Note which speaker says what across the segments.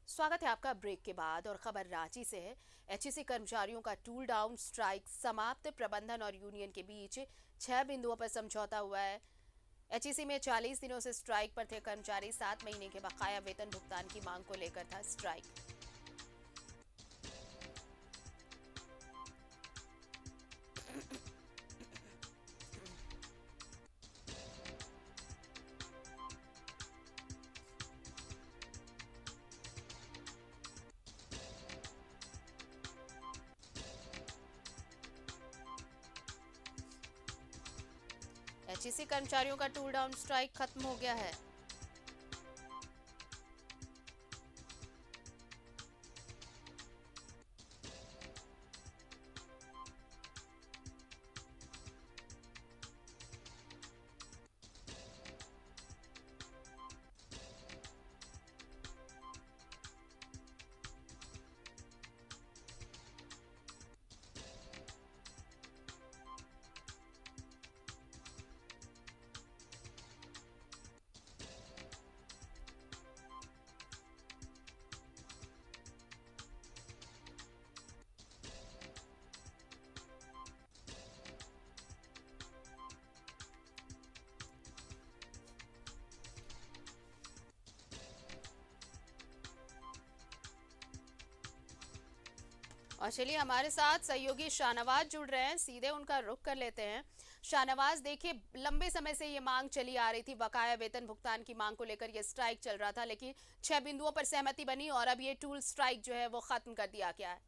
Speaker 1: स्वागत है आपका ब्रेक के बाद और खबर रांची से है। एचईसी कर्मचारियों का टूल डाउन स्ट्राइक समाप्त। प्रबंधन और यूनियन के बीच 6 बिंदुओं पर समझौता हुआ है। एचईसी में 40 दिनों से स्ट्राइक पर थे कर्मचारी। 7 महीने के बकाया वेतन भुगतान की मांग को लेकर था स्ट्राइक। एचईसी कर्मचारियों का टूल डाउन स्ट्राइक खत्म हो गया है। और चलिए हमारे साथ सहयोगी शाहनवाज जुड़ रहे हैं, सीधे उनका रुख कर लेते हैं। शाहनवाज, देखिए लंबे समय से ये मांग चली आ रही थी, बकाया वेतन भुगतान की मांग को लेकर ये स्ट्राइक चल रहा था, लेकिन 6 बिंदुओं पर सहमति बनी और अब ये टूल स्ट्राइक जो है वो खत्म कर दिया गया है।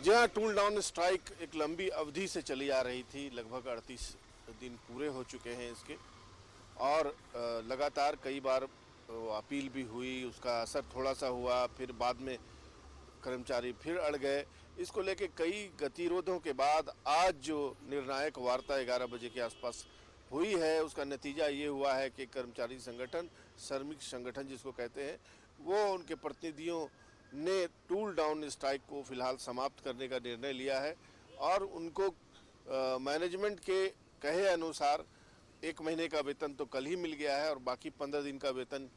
Speaker 2: जहाँ टूल डाउन स्ट्राइक एक लंबी अवधि से चली आ रही थी, लगभग 38 दिन पूरे हो चुके हैं इसके, और लगातार कई बार अपील भी हुई, उसका असर थोड़ा सा हुआ, फिर बाद में कर्मचारी फिर अड़ गए। इसको लेके कई गतिरोधों के बाद आज जो निर्णायक वार्ता 11 बजे के आसपास हुई है, उसका नतीजा ये हुआ है कि कर्मचारी संगठन, श्रमिक संगठन जिसको कहते हैं, वो उनके प्रतिनिधियों ने टूल डाउन स्ट्राइक को फिलहाल समाप्त करने का निर्णय लिया है और उनको मैनेजमेंट के कहे अनुसार 1 महीने का वेतन तो कल ही मिल गया है और बाकी 15 दिन का वेतन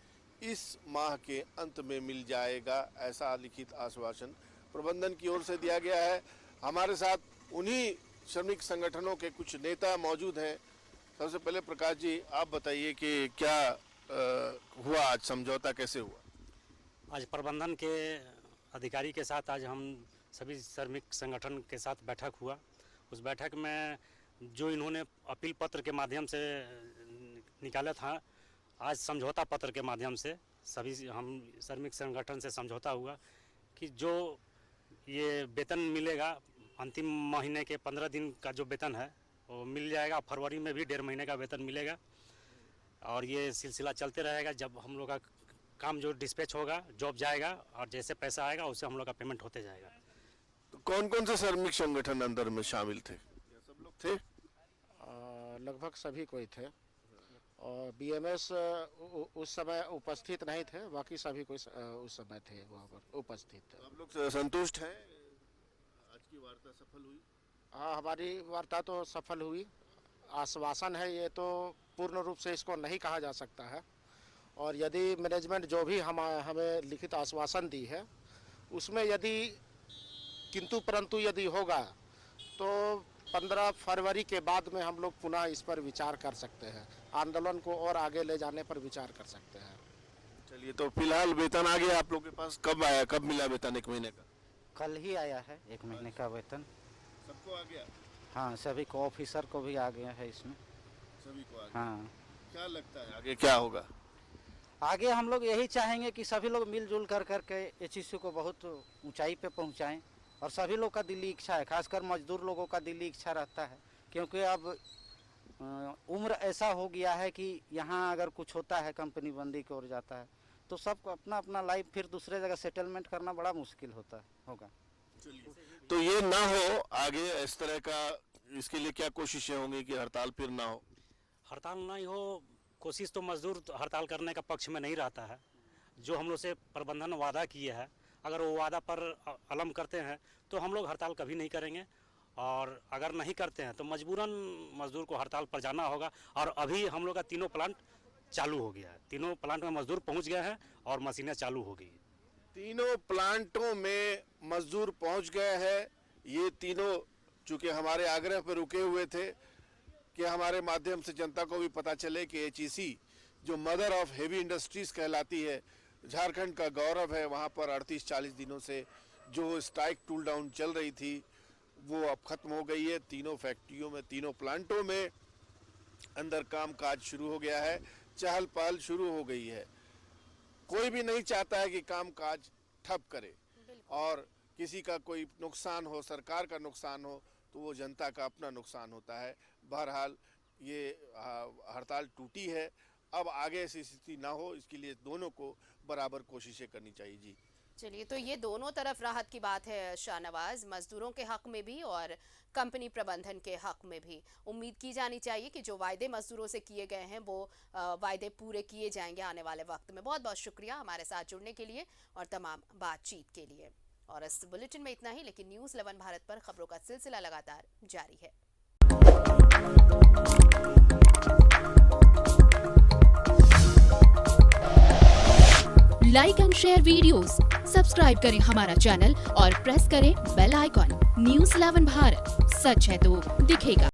Speaker 2: इस माह के अंत में मिल जाएगा, ऐसा लिखित आश्वासन प्रबंधन की ओर से दिया गया है। हमारे साथ उन्हीं श्रमिक संगठनों के कुछ नेता मौजूद हैं। सबसे पहले प्रकाश जी, आप बताइए कि क्या हुआ, आज समझौता कैसे हुआ?
Speaker 3: आज प्रबंधन के अधिकारी के साथ आज हम सभी श्रमिक संगठन के साथ बैठक हुआ। उस बैठक में जो इन्होंने अपील पत्र के माध्यम से निकाला था, आज समझौता पत्र के माध्यम से सभी हम श्रमिक संगठन से समझौता हुआ कि जो ये वेतन मिलेगा अंतिम महीने के 15 दिन का जो वेतन है वो मिल जाएगा। फरवरी में भी 1.5 महीने का वेतन मिलेगा और ये सिलसिला चलते रहेगा। जब हम लोग का काम जो डिस्पैच होगा, जॉब जाएगा और जैसे पैसा आएगा उससे हम लोग का पेमेंट होते जाएगा।
Speaker 2: तो कौन कौन से श्रमिक संगठन अंदर में शामिल थे? सब लोग थे?
Speaker 4: लगभग सभी कोई थे और बीएमएस उस समय उपस्थित नहीं थे, बाकी सभी कोई उस समय थे वहाँ पर उपस्थित थे।
Speaker 2: आप लोग संतुष्ट हैं? आज की वार्ता सफल हुई?
Speaker 4: हाँ, हमारी वार्ता तो सफल हुई। आश्वासन है, ये तो पूर्ण रूप से इसको नहीं कहा जा सकता है और यदि मैनेजमेंट जो भी हमें लिखित आश्वासन दी है उसमें यदि किंतु परंतु यदि होगा तो 15 फरवरी के बाद में हम लोग पुनः इस पर विचार कर सकते हैं, आंदोलन को और आगे ले जाने पर विचार कर सकते हैं।
Speaker 2: चलिए, तो फिलहाल वेतन आ गया आप लोग के पास? कब आया, कब मिला वेतन 1 महीने का?
Speaker 5: कल ही आया है 1 महीने का वेतन।
Speaker 2: सबको आ गया?
Speaker 5: हाँ, सभी को, ऑफिसर को भी आ गया है इसमें।
Speaker 2: सभी को आ गया।
Speaker 5: हाँ,
Speaker 2: क्या लगता है आगे क्या होगा?
Speaker 5: आगे हम लोग यही चाहेंगे कि सभी लोग मिलजुल कर करके एचईसी को बहुत ऊंचाई पे पहुंचाएं और सभी लोग का दिली इच्छा है, खासकर मजदूर लोगों का दिली इच्छा रहता है, क्योंकि अब उम्र ऐसा हो गया है कि यहाँ अगर कुछ होता है, कंपनी बंदी की ओर जाता है, तो सबको अपना अपना लाइफ फिर दूसरे जगह सेटलमेंट करना बड़ा मुश्किल होगा।
Speaker 2: तो ये ना हो आगे इस तरह का, इसके लिए क्या कोशिशें होंगी कि हड़ताल फिर ना हो?
Speaker 3: हड़ताल नहीं हो, कोशिश तो मजदूर हड़ताल करने का पक्ष में नहीं रहता है। जो हम लोग से प्रबंधन वादा किए है, अगर वो वादा पर अलम करते हैं तो हम लोग हड़ताल कभी नहीं करेंगे और अगर नहीं करते हैं तो मजबूरन मजदूर को हड़ताल पर जाना होगा। और अभी हम लोग का तीनों प्लांट चालू हो गया है। तीनों प्लांट में मजदूर पहुंच गए हैं और मशीनें चालू हो गई।
Speaker 2: तीनों प्लांटों में मजदूर पहुंच गए हैं। ये तीनों चूंकि हमारे आग्रह पर रुके हुए थे कि हमारे माध्यम से जनता को भी पता चले कि एचईसी जो मदर ऑफ हेवी इंडस्ट्रीज कहलाती है, झारखंड का गौरव है, वहाँ पर 38-40 दिनों से जो स्ट्राइक टूल डाउन चल रही थी वो अब खत्म हो गई है। तीनों फैक्ट्रियों में, तीनों प्लांटों में अंदर काम काज शुरू हो गया है, चहल पहल शुरू हो गई है। कोई भी नहीं चाहता है कि काम काज ठप करे और किसी का कोई नुकसान हो, सरकार का नुकसान हो, तो वो जनता का अपना नुकसान होता है। बहरहाल ये हड़ताल टूटी है, अब आगे ऐसी स्थिति ना हो इसके लिए दोनों को बराबर कोशिशें करनी चाहिए। जी
Speaker 1: चलिए, तो ये दोनों तरफ राहत की बात है शाहनवाज, मजदूरों के हक में भी और कंपनी प्रबंधन के हक में भी। उम्मीद की जानी चाहिए कि जो वायदे मजदूरों से किए गए हैं वो वायदे पूरे किए जाएंगे आने वाले वक्त में। बहुत बहुत शुक्रिया हमारे साथ जुड़ने के लिए और तमाम बातचीत के लिए। और इस बुलेटिन में इतना ही, लेकिन न्यूज़ 11 भारत पर खबरों का सिलसिला लगातार जारी है।
Speaker 6: Like and share videos, subscribe करें हमारा चैनल और प्रेस करें बेल आइकॉन। न्यूज़ 11 भारत, सच है तो दिखेगा।